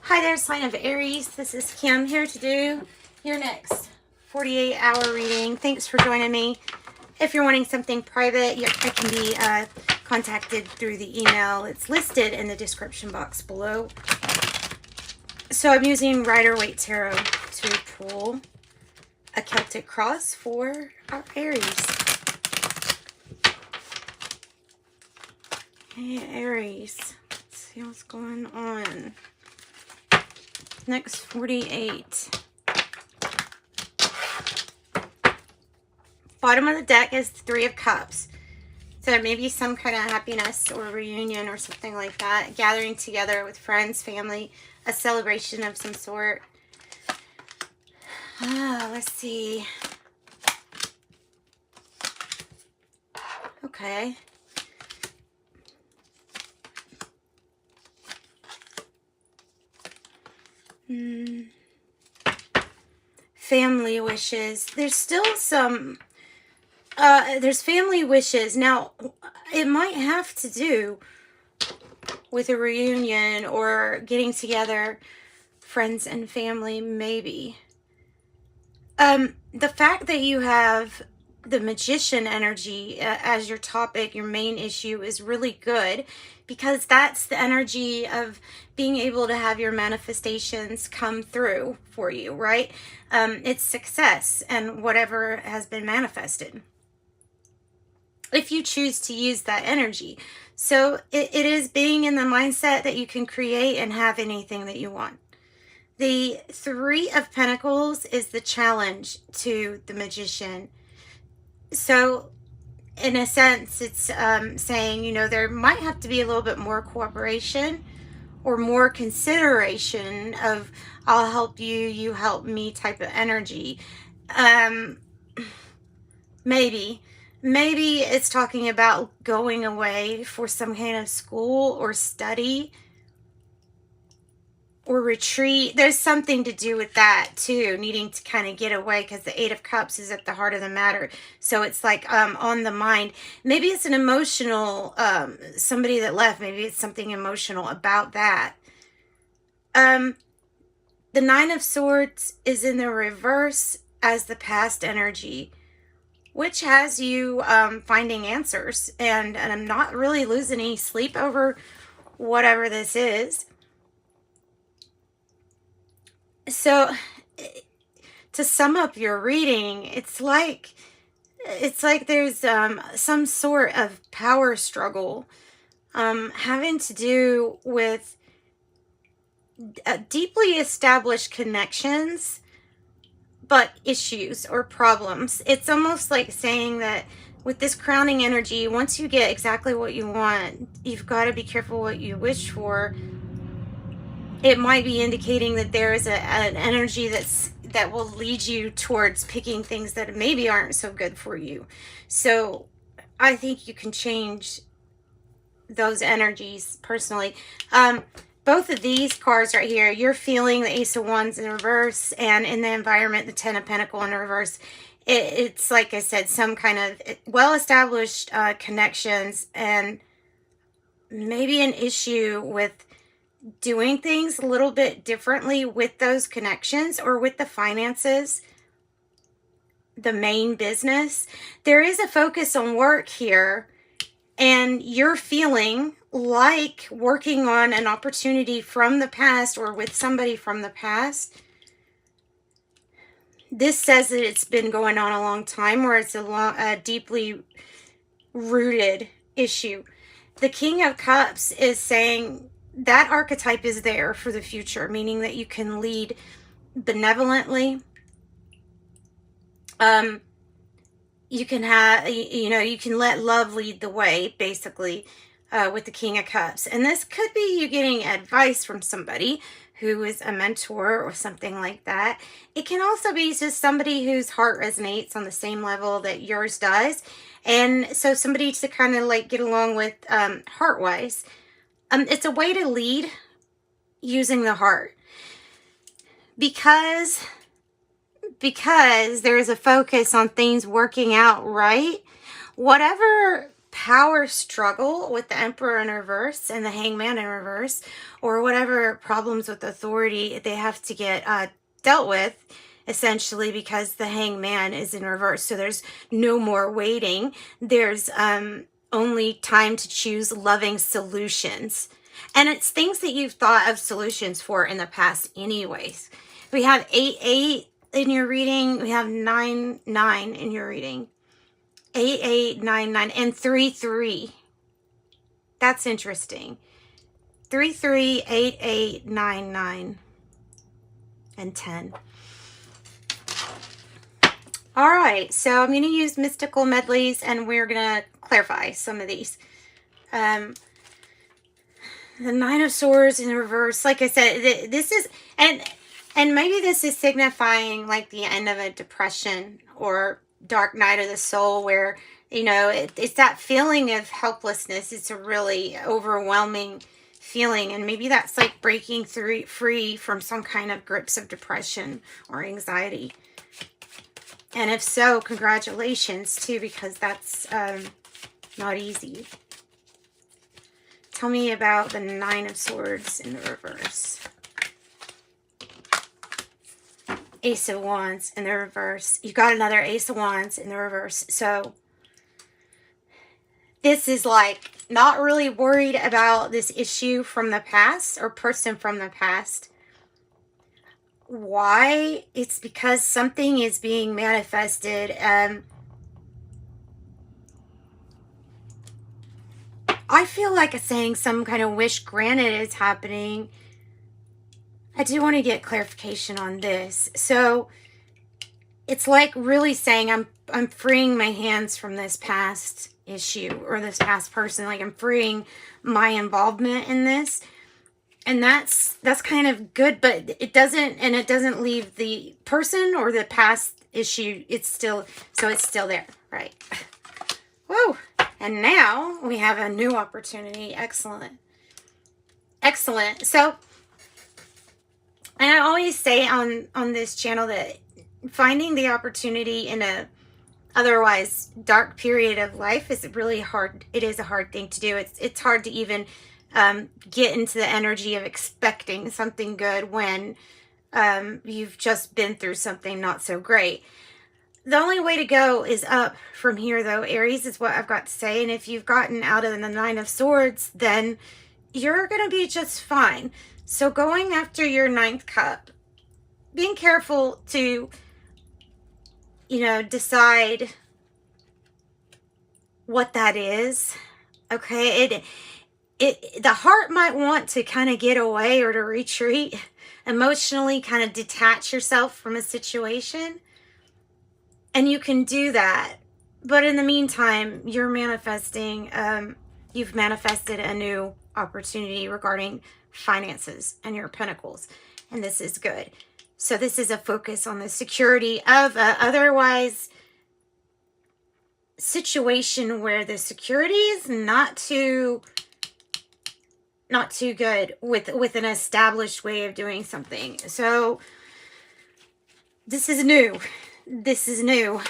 Hi there, sign of Aries. This is Kim here to do your next 48-hour reading. Thanks for joining me. If you're wanting something private, I can be contacted through the email. It's listed in the description box below. So I'm using Rider-Waite Tarot to pull a Celtic cross for our Aries. Hey, Aries. Let's see what's going on. Next 48. Bottom of the deck is the Three of Cups. So maybe some kind of happiness or reunion or something like that. Gathering together with friends, family, a celebration of some sort. Let's see. Okay. Family wishes. There's still some there's family wishes. Now, it might have to do with a reunion or getting together, friends and family, maybe. The fact that you have the Magician energy as your topic, your main issue, is really good, because that's the energy of being able to have your manifestations come through for you, right? It's success and whatever has been manifested, if you choose to use that energy. So it is being in the mindset that you can create and have anything that you want. The Three of Pentacles is the challenge to the Magician. So in a sense, it's saying, you know, there might have to be a little bit more cooperation or more consideration of I'll help you, you help me type of energy. Maybe it's talking about going away for some kind of school or study or retreat. There's something to do with that too, needing to kind of get away, because the Eight of Cups is at the heart of the matter. So it's like on the mind. Maybe it's an emotional, somebody that left, maybe it's something emotional about that. The Nine of Swords is in the reverse as the past energy, which has you finding answers. And I'm not really losing any sleep over whatever this is. So to sum up your reading, it's like there's some sort of power struggle having to do with deeply established connections, but issues or problems. It's almost like saying that with this crowning energy, once you get exactly what you want, you've got to be careful what you wish for. It might be indicating that there is an energy that will lead you towards picking things that maybe aren't so good for you. So I think you can change those energies personally. Both of these cards right here, you're feeling the Ace of Wands in reverse, and in the environment, the Ten of Pentacles in reverse. It's like I said, some kind of well-established connections, and maybe an issue with doing things a little bit differently with those connections or with the finances, the main business. There is a focus on work here, and you're feeling like working on an opportunity from the past or with somebody from the past. This says that it's been going on a long time, or it's a deeply rooted issue. The King of Cups is saying that archetype is there for the future, meaning that you can lead benevolently. You can have, you can let love lead the way, basically, with the King of Cups. And this could be you getting advice from somebody who is a mentor or something like that. It can also be just somebody whose heart resonates on the same level that yours does. And so somebody to kind of like get along with heart-wise. It's a way to lead using the heart, because there is a focus on things working out right. Whatever power struggle with the Emperor in reverse and the Hangman in reverse, or whatever problems with authority they have to get dealt with, essentially, because the Hangman is in reverse. So there's no more waiting. There's only time to choose loving solutions. And it's things that you've thought of solutions for in the past anyways. We have 8-8 in your reading. We have 9-9 in your reading. 8-8-9-9 and 3-3. That's interesting. 3-3, 8-8-9-9 and 10. All right, so I'm going to use mystical medleys, and we're going to clarify some of these. The Nine of Swords in reverse, like I said, this is, and maybe this is signifying like the end of a depression or dark night of the soul, where, you know, it's that feeling of helplessness. It's a really overwhelming feeling, and maybe that's like breaking free from some kind of grips of depression or anxiety. And if so, congratulations too, because that's not easy. Tell me about the Nine of Swords in the reverse. Ace of Wands in the reverse. You got another Ace of Wands in the reverse. So this is like not really worried about this issue from the past or person from the past. Why? It's because something is being manifested. I feel like it's saying some kind of wish granted is happening. I do want to get clarification on this. So it's like really saying I'm freeing my hands from this past issue or this past person. Like I'm freeing my involvement in this. And that's kind of good, but it doesn't leave the person or the past issue. It's still there, right? Whoa. And now we have a new opportunity. Excellent. Excellent. So, and I always say on this channel that finding the opportunity in a otherwise dark period of life is really hard. It is a hard thing to do. It's hard to even get into the energy of expecting something good when you've just been through something not so great. The only way to go is up from here, though, Aries, is what I've got to say. And if you've gotten out of the Nine of Swords, then you're going to be just fine. So going after your ninth cup, being careful to, you know, decide what that is. Okay, the heart might want to kind of get away or to retreat, emotionally kind of detach yourself from a situation. And you can do that. But in the meantime, you're manifesting, you've manifested a new opportunity regarding finances and your pentacles. And this is good. So this is a focus on the security of a otherwise situation where the security is not too good with an established way of doing something. So this is new. This is new.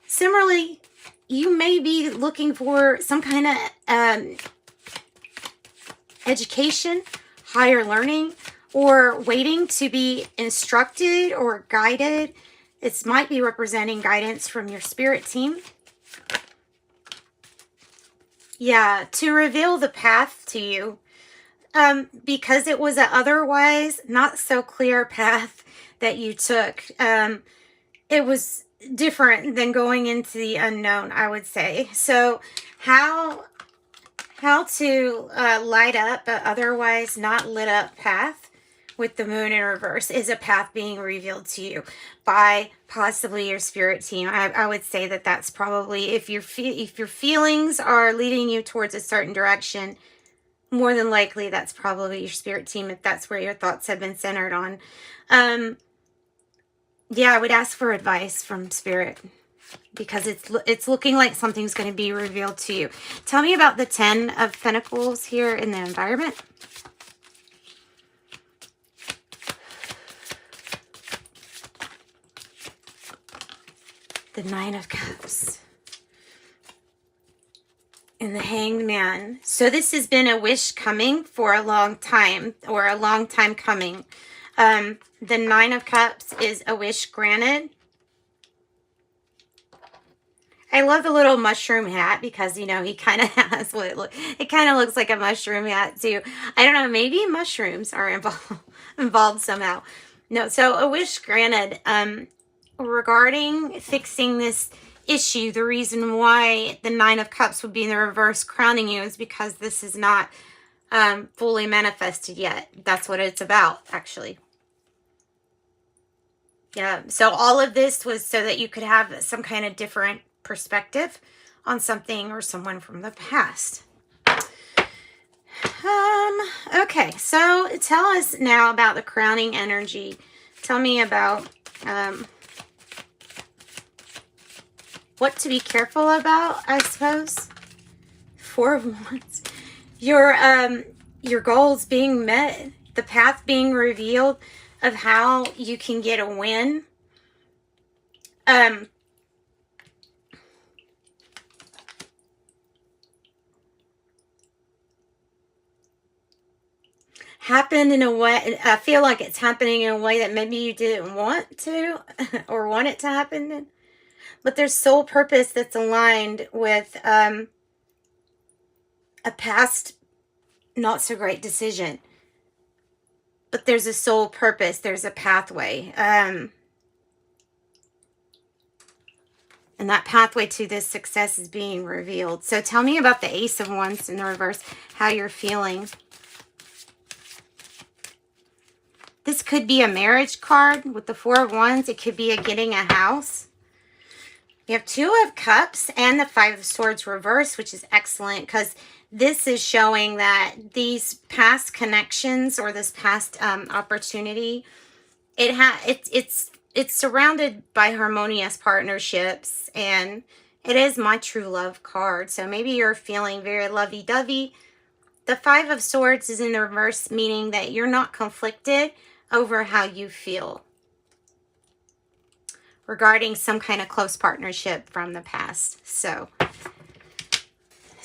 Similarly, you may be looking for some kind of education, higher learning, or waiting to be instructed or guided. This might be representing guidance from your spirit team. Yeah, to reveal the path to you. Because it was an otherwise not so clear path that you took. It was different than going into the unknown, I would say. So how to light up an otherwise not lit up path with the moon in reverse is a path being revealed to you by possibly your spirit team. I would say that that's probably, if your feelings are leading you towards a certain direction, more than likely that's probably your spirit team, if that's where your thoughts have been centered on. Yeah, I would ask for advice from spirit, because it's looking like something's going to be revealed to you. Tell me about the 10 of Pentacles here in the environment. The 9 of Cups. And the Hanged Man. So this has been a wish coming for a long time, or a long time coming. The Nine of Cups is a wish granted. I love the little mushroom hat because, you know, he kind of has what it kind of looks like a mushroom hat too. I don't know, maybe mushrooms are involved somehow. No, so a wish granted. Regarding fixing this issue, the reason why the Nine of Cups would be in the reverse crowning you is because this is not fully manifested yet. That's what it's about, actually. Yeah, so all of this was so that you could have some kind of different perspective on something or someone from the past. Okay, so tell us now about the crowning energy. Tell me about what to be careful about, I suppose. Four of Wands. Your goals being met, the path being revealed of how you can get a win. Happened in a way, I feel like it's happening in a way that maybe you didn't want to or want it to happen in. But there's soul purpose that's aligned with a past not so great decision. But there's a soul purpose, there's a pathway. And that pathway to this success is being revealed. So tell me about the Ace of Wands in the reverse, how you're feeling. This could be a marriage card with the Four of Wands. It could be a getting a house. You have Two of Cups and the Five of Swords reverse, which is excellent because this is showing that these past connections or this past opportunity, it's surrounded by harmonious partnerships, and it is my true love card. So maybe you're feeling very lovey-dovey. The Five of Swords is in the reverse, meaning that you're not conflicted over how you feel regarding some kind of close partnership from the past. So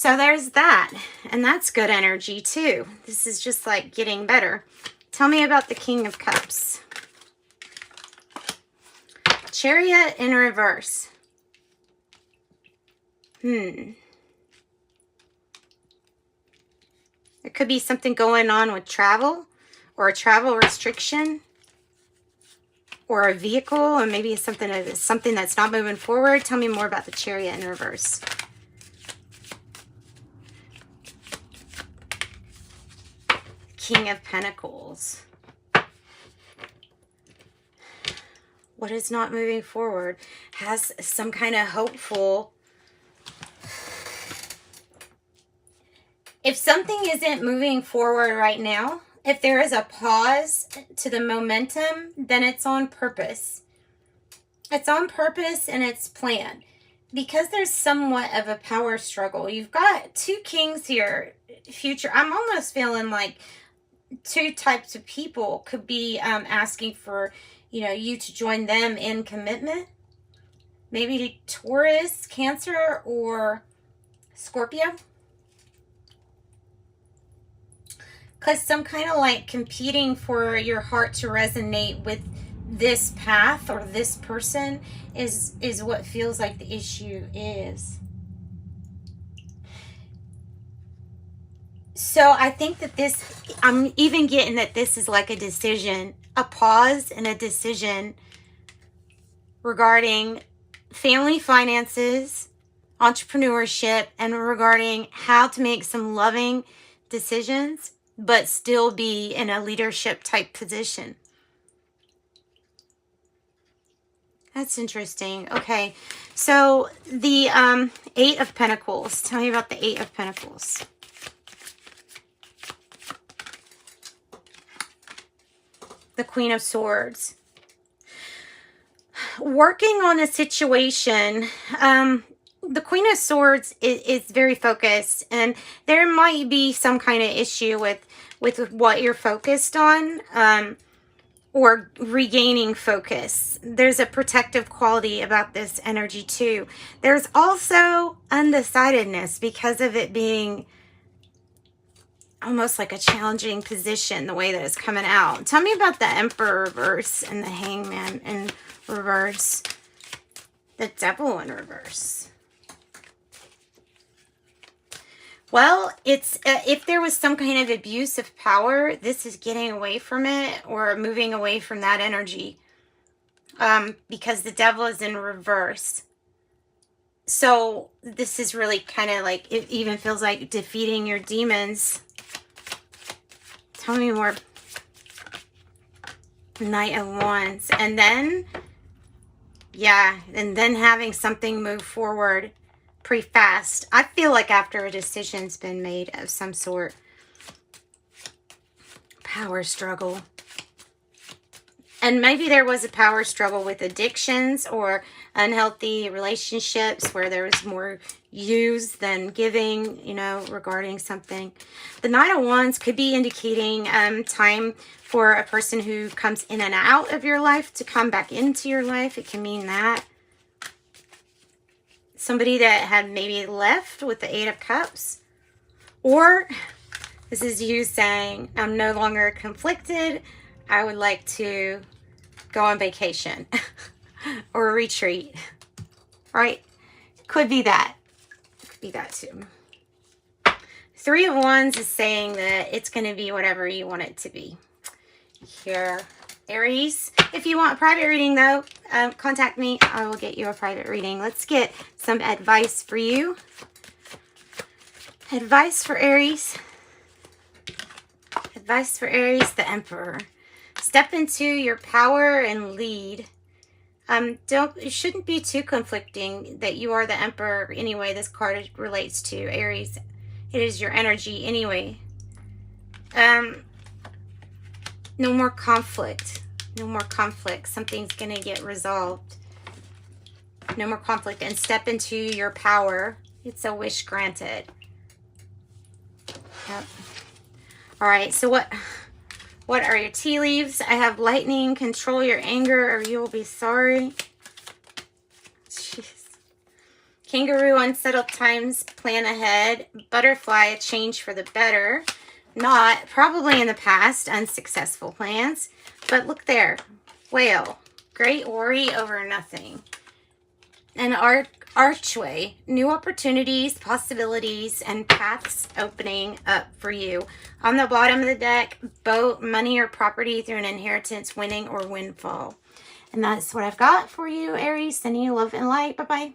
there's that. And that's good energy too. This is just like getting better. Tell me about the King of Cups. Chariot in reverse. There could be something going on with travel or a travel restriction or a vehicle, or maybe something that's not moving forward. Tell me more about the Chariot in reverse. King of Pentacles. What is not moving forward? Has some kind of hopeful... If something isn't moving forward right now, if there is a pause to the momentum, then it's on purpose. It's on purpose and it's planned. Because there's somewhat of a power struggle. You've got two kings here, future. I'm almost feeling like two types of people could be asking for, you know, you to join them in commitment. Maybe to Taurus, Cancer, or Scorpio. Because some kind of like competing for your heart to resonate with this path or this person is what feels like the issue is. So I think that this, I'm even getting that this is like a decision, a pause and a decision regarding family finances, entrepreneurship, and regarding how to make some loving decisions, but still be in a leadership type position. That's interesting. Okay, so the Eight of Pentacles. Tell me about the Eight of Pentacles. The Queen of Swords. Working on a situation. The Queen of Swords is very focused, and there might be some kind of issue with what you're focused on. or regaining focus. There's a protective quality about this energy too. There's also undecidedness because of it being almost like a challenging position, the way that it's coming out. Tell me about the Emperor reverse and the Hangman in reverse. The Devil in reverse. Well, it's if there was some kind of abuse of power, this is getting away from it or moving away from that energy, because the Devil is in reverse. So this is really kind of like, it even feels like defeating your demons. Tell me more. Knight of Wands. And then, yeah, and then having something move forward pretty fast. I feel like after a decision's been made of some sort. Power struggle. And maybe there was a power struggle with addictions or unhealthy relationships where there was more use than giving, you know, regarding something. The Knight of Wands could be indicating time for a person who comes in and out of your life to come back into your life. It can mean that. Somebody that had maybe left with the Eight of Cups. Or this is you saying, I'm no longer conflicted. I would like to go on vacation or retreat. Right? Could be that. Could be that too. Three of Wands is saying that it's going to be whatever you want it to be. Here, Aries. If you want a private reading, though, contact me. I will get you a private reading. Let's get some advice for you. Advice for Aries. Advice for Aries, the Emperor. Step into your power and lead. It shouldn't be too conflicting that you are the Emperor anyway. This card relates to Aries. It is your energy anyway. No more conflict. No more conflict. Something's going to get resolved. No more conflict. And step into your power. It's a wish granted. Yep. All right. So what are your tea leaves? I have lightning. Control your anger or you will be sorry. Jeez. Kangaroo, unsettled times. Plan ahead. Butterfly, a change for the better. Not, probably in the past, unsuccessful plans. But look there. Whale. Great worry over nothing. And archway. New opportunities, possibilities, and paths opening up for you. On the bottom of the deck, boat, money or property through an inheritance, winning or windfall. And that's what I've got for you, Aries. Sending you love and light. Bye-bye.